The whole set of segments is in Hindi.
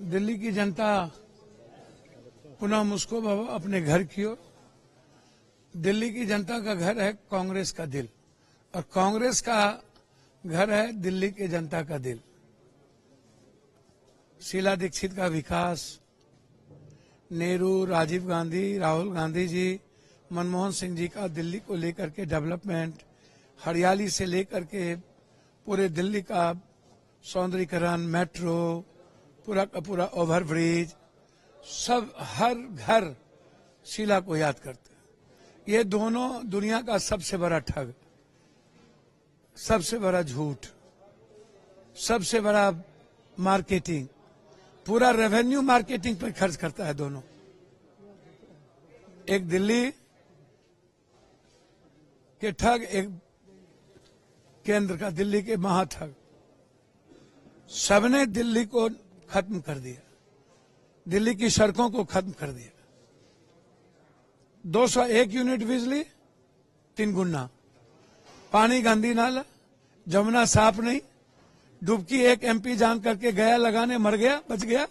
दिल्ली की जनता पुनः मुझको अपने घर की ओर। दिल्ली की जनता का घर है कांग्रेस का दिल, और कांग्रेस का घर है दिल्ली की जनता का दिल। शीला दीक्षित का विकास, नेहरू, राजीव गांधी, राहुल गांधी जी, मनमोहन सिंह जी का दिल्ली को लेकर के डेवलपमेंट, हरियाली से लेकर के पूरे दिल्ली का सौंदर्यीकरण, मेट्रो, पूरा का पूरा ओवरब्रिज, सब हर घर शीला को याद करते हैं। ये दोनों दुनिया का सबसे बड़ा ठग, सबसे बड़ा झूठ, सबसे बड़ा मार्केटिंग, पूरा रेवेन्यू मार्केटिंग पर खर्च करता है दोनों। एक दिल्ली के ठग, एक केंद्र का दिल्ली के महाठग। सबने दिल्ली को खत्म कर दिया, दिल्ली की सड़कों को खत्म कर दिया। 201 यूनिट बिजली 3 गुना, पानी गंदी नाला, जमुना साफ नहीं, डुबकी एक एमपी जान करके गया लगाने, मर गया, बच गया,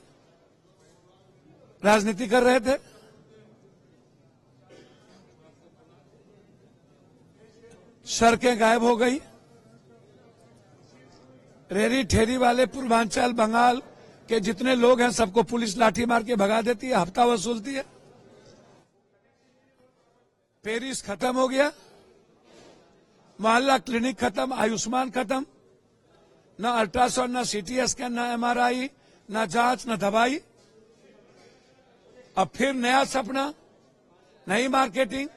राजनीति कर रहे थे। सड़कें गायब हो गई। रेरी ठेरी वाले पूर्वांचल बंगाल के जितने लोग हैं सबको पुलिस लाठी मार के भगा देती है, हफ्ता वसूलती है। पेरिस खत्म हो गया, मोहल्ला क्लिनिक खत्म, आयुष्मान खत्म, ना अल्ट्रासाउंड, ना सीटी स्कैन, ना एमआरआई, ना जांच, ना दवाई। अब फिर नया सपना, नई मार्केटिंग।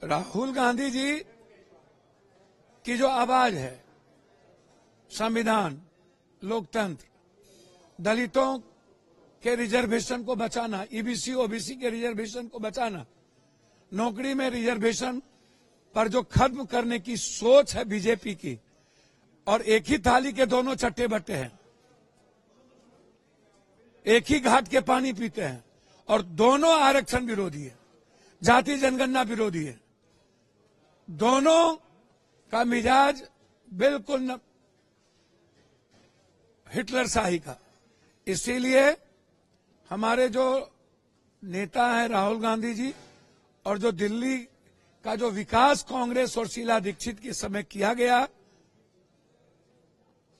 राहुल गांधी जी की जो आवाज है, संविधान, लोकतंत्र, दलितों के रिजर्वेशन को बचाना, ईबीसी ओबीसी के रिजर्वेशन को बचाना, नौकरी में रिजर्वेशन पर जो खत्म करने की सोच है बीजेपी की, और एक ही थाली के दोनों चट्टे बट्टे हैं, एक ही घाट के पानी पीते हैं, और दोनों आरक्षण विरोधी है, जाति जनगणना विरोधी है। दोनों का मिजाज बिल्कुल हिटलर शाही का। इसीलिए हमारे जो नेता हैं राहुल गांधी जी, और जो दिल्ली का जो विकास कांग्रेस और शीला दीक्षित के समय किया गया,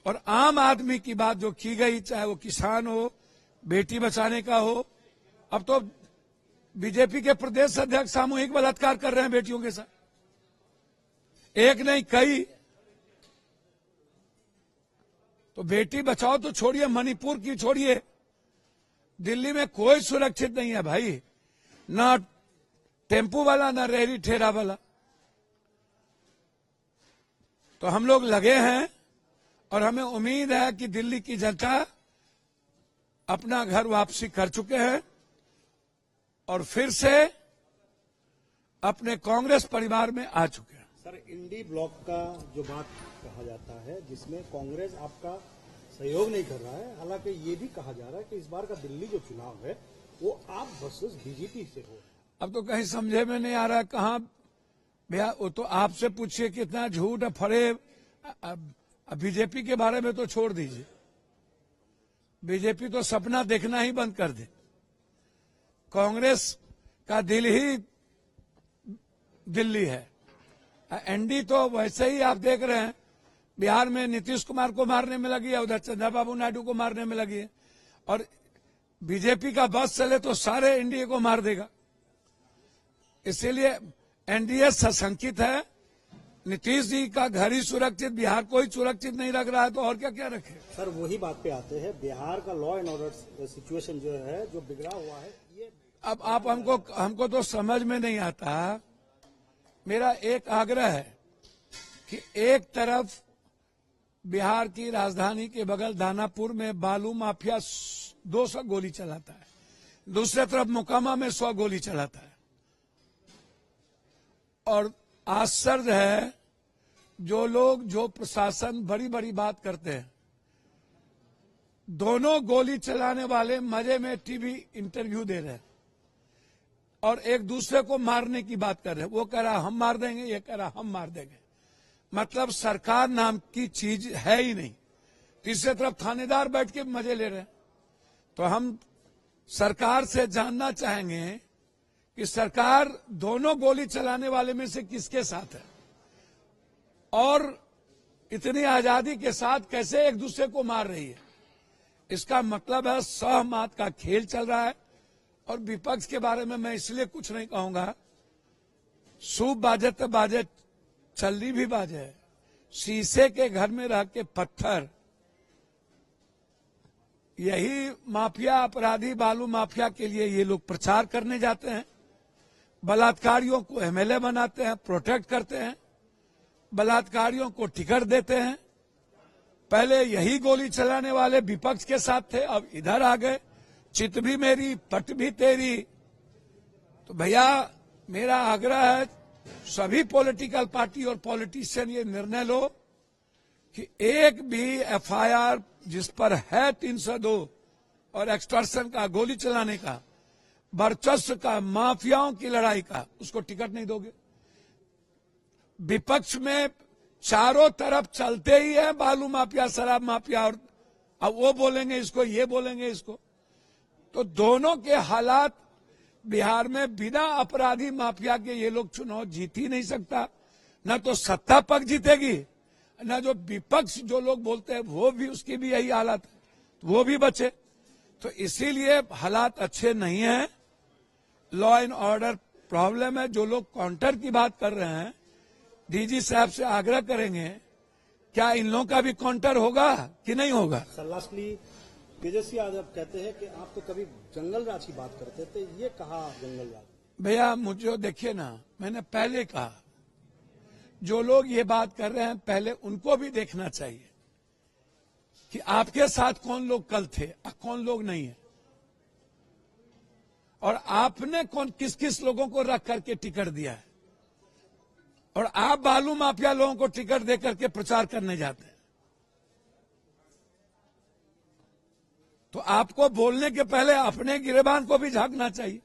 और आम आदमी की बात जो की गई, चाहे वो किसान हो, बेटी बचाने का हो। अब तो बीजेपी के प्रदेश अध्यक्ष सामूहिक बलात्कार कर रहे हैं बेटियों के साथ, एक नहीं कई। तो बेटी बचाओ तो छोड़िए, मणिपुर की छोड़िए, दिल्ली में कोई सुरक्षित नहीं है भाई, ना टेम्पू वाला, ना रेहड़ी ठेला वाला। तो हम लोग लगे हैं, और हमें उम्मीद है कि दिल्ली की जनता अपना घर वापसी कर चुके हैं, और फिर से अपने कांग्रेस परिवार में आ चुके हैं। सर, इंडी ब्लॉक का जो बात कहा जाता है, जिसमें कांग्रेस आपका सहयोग नहीं कर रहा है, हालांकि ये भी कहा जा रहा है कि इस बार का दिल्ली जो चुनाव है वो आप वर्सेस बीजेपी से हो। अब तो कहीं समझे में नहीं आ रहा कहाँ भैया, वो तो आपसे पूछिए कितना झूठ है फरेब। बीजेपी के बारे में तो छोड़ दीजिए, बीजेपी तो सपना देखना ही बंद कर दे। कांग्रेस का दिल ही दिल्ली है। एनडी तो वैसे ही आप देख रहे हैं, बिहार में नीतीश कुमार को मारने में लगी है, उधर चंद्रबाबू नायडू को मारने में लगी है, और बीजेपी का बस चले तो सारे एनडीए को मार देगा। इसीलिए एनडीए सशंकित है। नीतीश जी का घर ही सुरक्षित, बिहार को ही सुरक्षित नहीं रख रहा है, तो और क्या क्या रखे। सर, वही बात पे आते हैं, बिहार का लॉ एंड ऑर्डर सिचुएशन जो है, जो बिगड़ा हुआ है, ये अब आप हमको तो समझ में नहीं आता। मेरा एक आग्रह है कि एक तरफ बिहार की राजधानी के बगल दानापुर में बालू माफिया 200 गोली चलाता है, दूसरी तरफ मोकामा में 100 गोली चलाता है, और आश्चर्य है जो लोग, जो प्रशासन बड़ी बड़ी बात करते हैं, दोनों गोली चलाने वाले मजे में टीवी इंटरव्यू दे रहे हैं, और एक दूसरे को मारने की बात कर रहे हैं। वो कह रहा हम मार देंगे, ये कह रहा हम मार देंगे। मतलब सरकार नाम की चीज है ही नहीं। तीसरी तरफ थानेदार बैठ के मजे ले रहे हैं। तो हम सरकार से जानना चाहेंगे कि सरकार दोनों गोली चलाने वाले में से किसके साथ है और इतनी आजादी के साथ कैसे एक दूसरे को मार रही है। इसका मतलब है सहमत का खेल चल रहा है। और विपक्ष के बारे में मैं इसलिए कुछ नहीं कहूंगा, सूप बाजे तो बाजे, चल्ली भी बाजे। शीशे के घर में रह के पत्थर, यही माफिया अपराधी बालू माफिया के लिए ये लोग प्रचार करने जाते हैं। बलात्कारियों को एमएलए बनाते हैं, प्रोटेक्ट करते हैं, बलात्कारियों को टिकट देते हैं। पहले यही गोली चलाने वाले विपक्ष के साथ थे, अब इधर आ गए। चित भी मेरी पट भी तेरी। तो भैया मेरा आग्रह है सभी पॉलिटिकल पार्टी और पॉलिटिशियन ये निर्णय लो कि एक भी एफआईआर जिस पर है 302 और एक्सटॉर्शन का, गोली चलाने का, वर्चस्व का, माफियाओं की लड़ाई का, उसको टिकट नहीं दोगे। विपक्ष में चारों तरफ चलते ही है बालू माफिया, शराब माफिया, और अब वो बोलेंगे इसको, ये बोलेंगे इसको। तो दोनों के हालात बिहार में बिना अपराधी माफिया के ये लोग चुनाव जीत ही नहीं सकता। न तो सत्ता पक्ष जीतेगी, न जो विपक्ष जो लोग बोलते हैं वो भी, उसकी भी यही हालत है, वो भी बचे। तो इसीलिए हालात अच्छे नहीं हैं। लॉ एंड ऑर्डर प्रॉब्लम है। जो लोग काउंटर की बात कर रहे हैं, डीजी साहब से आग्रह करेंगे क्या इन लोगों का भी काउंटर होगा कि नहीं होगा। सर लास्टली तेजस्वी यादव कहते हैं कि आप तो कभी जंगल राज की बात करते थे, ये कहा जंगल राज। भैया मुझे देखिए ना, मैंने पहले कहा जो लोग ये बात कर रहे हैं पहले उनको भी देखना चाहिए कि आपके साथ कौन लोग कल थे और कौन लोग नहीं है, और आपने कौन किस किस लोगों को रख करके टिकट दिया है, और आप बालू माफिया लोगों को टिकट दे करके प्रचार करने जाते हैं। तो आपको बोलने के पहले अपने गिरेबान को भी झांकना चाहिए।